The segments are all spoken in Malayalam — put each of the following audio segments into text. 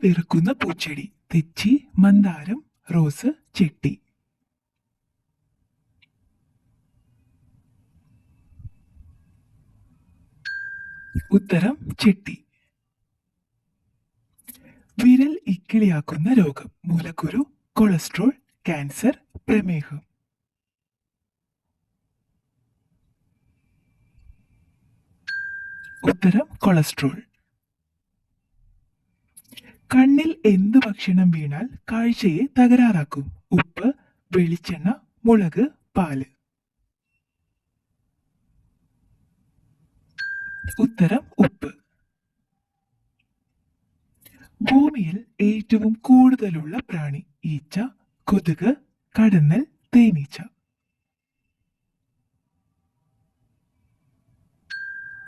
വെറുക്കുന്ന പൂച്ചെടി. തെച്ചി, മന്ദാരം, റോസ്, ചെട്ടി. ഉത്തരം ചെട്ടി. വിരൽ ഇക്കിളിയാക്കുന്ന രോഗം. മൂലക്കുരു, കൊളസ്ട്രോൾ, ക്യാൻസർ, പ്രമേഹം. ഉത്തരം കൊളസ്ട്രോൾ. കണ്ണിൽ എന്ത് ഭക്ഷണം വീണാൽ കാഴ്ചയെ തകരാറാക്കും? ഉപ്പ്, വെളിച്ചെണ്ണ, മുളക്, പാല്. ഉത്തരം ഉപ്പ്. ഭൂമിയിൽ ഏറ്റവും കൂടുതലുള്ള പ്രാണി. ഈച്ച, കൊതുക്, കടന്നൽ, തേനീച്ച.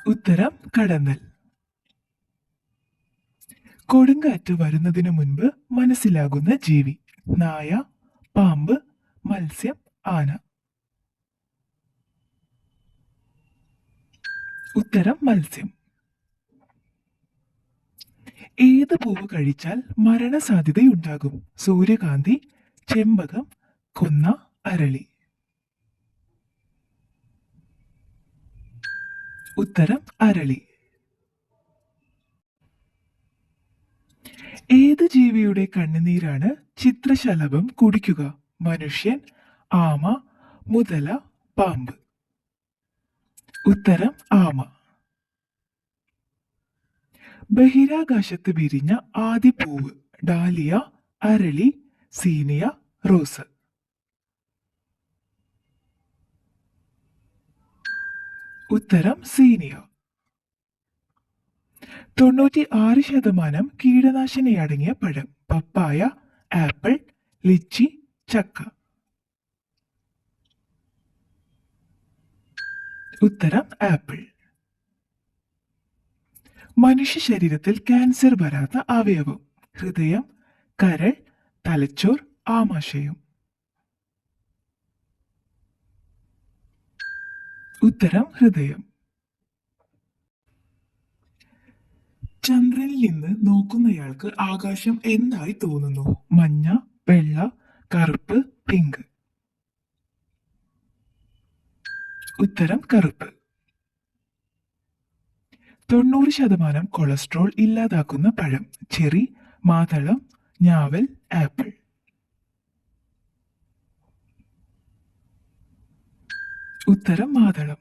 ഉത്തരം കടന്നൽ. കൊടുങ്കാറ്റ് വരുന്നതിനു മുൻപ് മനസ്സിലാകുന്ന ജീവി. നായ, പാമ്പ്, മത്സ്യം, ആന. ഉത്തരം മത്സ്യം. ഏത് പൂവ് കഴിച്ചാൽ മരണസാധ്യതയുണ്ടാകും? സൂര്യകാന്തി, ചെമ്പകം, കൊന്ന, അരളി. ഉത്തരം അരളി. ഏത് ജീവിയുടെ കണ്ണുനീരാണ് ചിത്രശലഭം കുടിക്കുക? മനുഷ്യൻ, ആമ, മുതല, പാമ്പ്. ഉത്തരം ആമ. ബഹിരാകാശത്ത് വിരിഞ്ഞ ആദ്യ പൂവ്. ഡാലിയ, അരളി, സീനിയ, റോസ്. ഉത്തരം സീനിയ. 96% കീടനാശിനി അടങ്ങിയ പഴം. പപ്പായ, ആപ്പിൾ, ലിച്ചി, ചക്ക. ഉത്തരം ആപ്പിൾ. മനുഷ്യ ശരീരത്തിൽ ക്യാൻസർ വരാത്ത അവയവം. ഹൃദയം, കരൾ, തലച്ചോർ, ആമാശയം. ഉത്തരം ഹൃദയം. ചന്ദ്രനിൽ നിന്ന് നോക്കുന്നയാൾക്ക് ആകാശം എന്തായി തോന്നുന്നു? മഞ്ഞ, വെള്ള, കറുപ്പ്, പിങ്ക്. ഉത്തരം കറുപ്പ്. 90% കൊളസ്ട്രോൾ ഇല്ലാതാക്കുന്ന പഴം. ചെറി, മാതളം, ഞാവൽ, ആപ്പിൾ. ഉത്തരം മാതളം.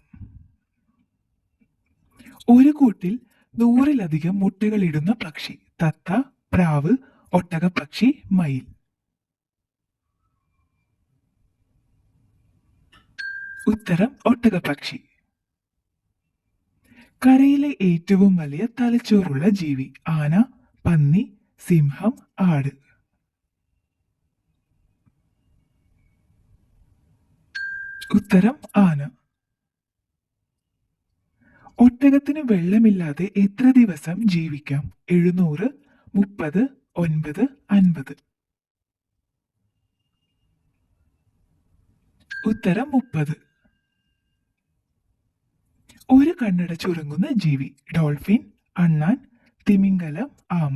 ഒരു കൂട്ടിൽ 100-ലധികം മുട്ടകളിടുന്ന പക്ഷി. തത്ത, പ്രാവ്, ഒട്ടകപ്പക്ഷി, മയിൽ. ഉത്തരം ഒട്ടകപ്പക്ഷി. കരയിലെ ഏറ്റവും വലിയ തലച്ചോറുള്ള ജീവി. ആന, പന്നി, സിംഹം, ആട്. ഉത്തരം ആന. ഒട്ടകത്തിന് വെള്ളമില്ലാതെ എത്ര ദിവസം ജീവിക്കാം? 700, 30, 9, 50. ഉത്തരം 30. ഒരു കണ്ണടച്ചുറങ്ങുന്ന ജീവി. ഡോൾഫിൻ, അണ്ണാൻ, തിമിംഗലം, ആമ.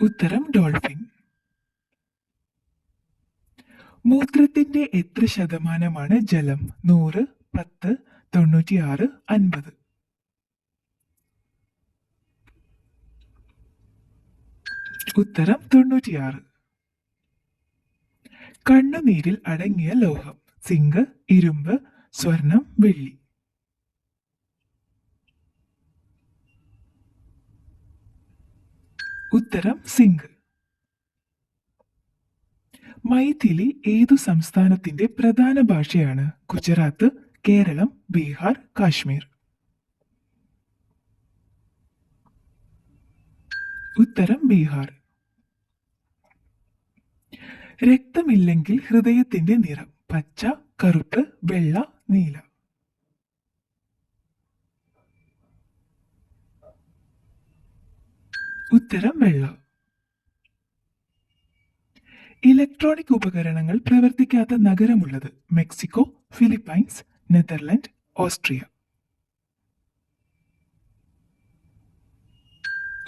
ഉത്തരം ഡോൾഫിൻ. മൂത്രത്തിന്റെ എത്ര ശതമാനമാണ് ജലം? 100, 10, 96, 50. ഉത്തരം 96. കണ്ണുനീരിൽ അടങ്ങിയ ലോഹം. സിങ്ക്, ഇരുമ്പ്, സ്വർണം, വെള്ളി. ഉത്തരം സിങ്ക്. മൈഥിലി ഏതു സംസ്ഥാനത്തിന്റെ പ്രധാന ഭാഷയാണ്? ഗുജറാത്ത്, കേരളം, ബീഹാർ, കാശ്മീർ. ഉത്തരം ബീഹാർ. രക്തമില്ലെങ്കിൽ ഹൃദയത്തിന്റെ നിറം. പച്ച, കറുപ്പ്, വെള്ള, നീല. ഉത്തരം വെള്ള. ഇലക്ട്രോണിക് ഉപകരണങ്ങൾ പ്രവർത്തിക്കാത്ത നഗരമുള്ളത്. Mexico, Philippines, Netherland, Austria.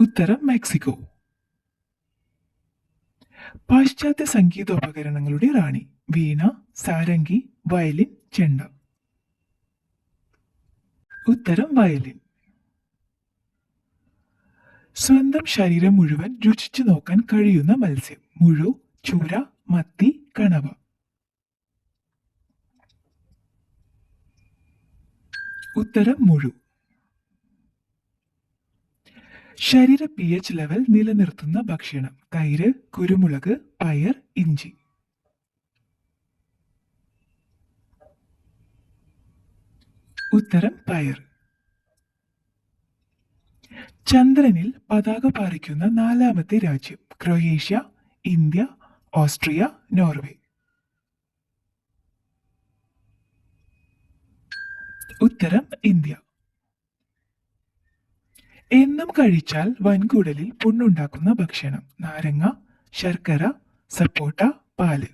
ഉത്തരം മെക്സിക്കോ. പാശ്ചാത്യ സംഗീതോപകരണങ്ങളുടെ റാണി. വീണ, സാരംഗി, വയലിൻ, ചെണ്ട. ഉത്തരം വയലിൻ. സ്വന്തം ശരീരം മുഴുവൻ രുചിച്ചു നോക്കാൻ കഴിയുന്ന മത്സ്യം. മുഴു, ചൂര, മത്തി, കണവ. ഉത്തരം മുഴു. ശരീര pH ലെവൽ നിലനിർത്തുന്ന ഭക്ഷണം. തൈര്, കുരുമുളക്, പയർ, ഇഞ്ചി. ഉത്തരം പയർ. ചന്ദ്രനിൽ പതാക പാറിക്കുന്ന നാലാമത്തെ രാജ്യം. Croatia, India, Austria, Norway. ഉത്തരം ഇന്ത്യ. എന്നും കഴിച്ചാൽ വൻകുടലിൽ പുണ്ണുണ്ടാക്കുന്ന ഭക്ഷണം. നാരങ്ങ, ശർക്കര, സപ്പോട്ട, പാല്.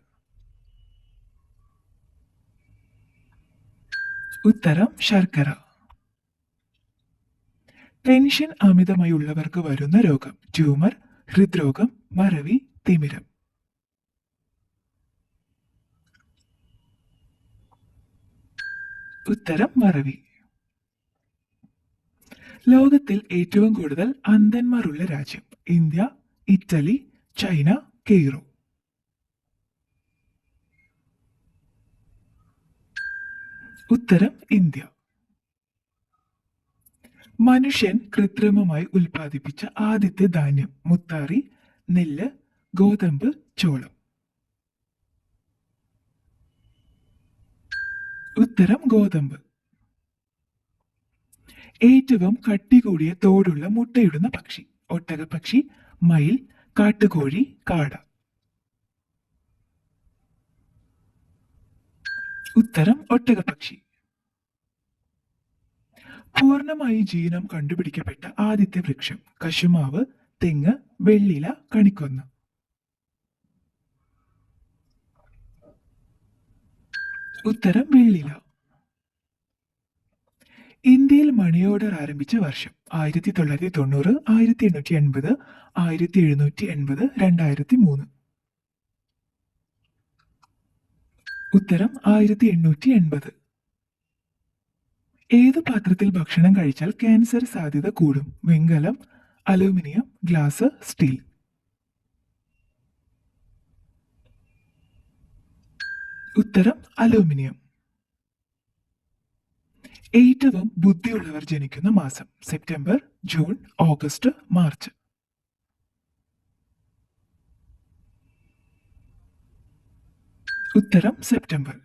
ഉത്തരം ശർക്കര. ടെൻഷൻ അമിതമായി ഉള്ളവർക്ക് വരുന്ന രോഗം. ട്യൂമർ, ഹൃദ്രോഗം, മറവി, തിമിരം. ഉത്തരം മറവി. ലോകത്തിൽ ഏറ്റവും കൂടുതൽ അന്ധന്മാരുള്ള രാജ്യം. India, Italy, China, Cairo. ഉത്തരം ഇന്ത്യ. മനുഷ്യൻ കൃത്രിമമായി ഉൽപ്പാദിപ്പിച്ച ആദ്യത്തെ ധാന്യം. മുത്താറി, നെല്ല്, ഗോതമ്പ്, ചോളം. ഉത്തരം ഗോതമ്പ്. ഏറ്റവും കട്ടി കൂടിയ തോടുള്ള മുട്ടയിടുന്ന പക്ഷി. ഒട്ടകപ്പക്ഷി, മയിൽ, കാട്ടുകോഴി, കാട. ഉത്തരം ഒട്ടകപ്പക്ഷി. പൂർണ്ണമായി ജീനം കണ്ടുപിടിക്കപ്പെട്ട ആദ്യത്തെ വൃക്ഷം. കശുമാവ്, തെങ്ങ്, വെള്ളില, കണിക്കൊന്ന. ഉത്തരം വെള്ളില. ഇന്ത്യയിൽ മണി ഓർഡർ ആരംഭിച്ച വർഷം. 1990, 1880, 1780, 2003. ഉത്തരം 1880. ഏത് പാത്രത്തിൽ ഭക്ഷണം കഴിച്ചാൽ ക്യാൻസർ സാധ്യത കൂടും? വെങ്കലം, അലൂമിനിയം, ഗ്ലാസ്, സ്റ്റീൽ. ഉത്തരം അലൂമിനിയം. ഏറ്റവും ബുദ്ധിയുള്ളവർ ജനിക്കുന്ന മാസം. September, June, August, March. ഉത്തരം സെപ്റ്റംബർ.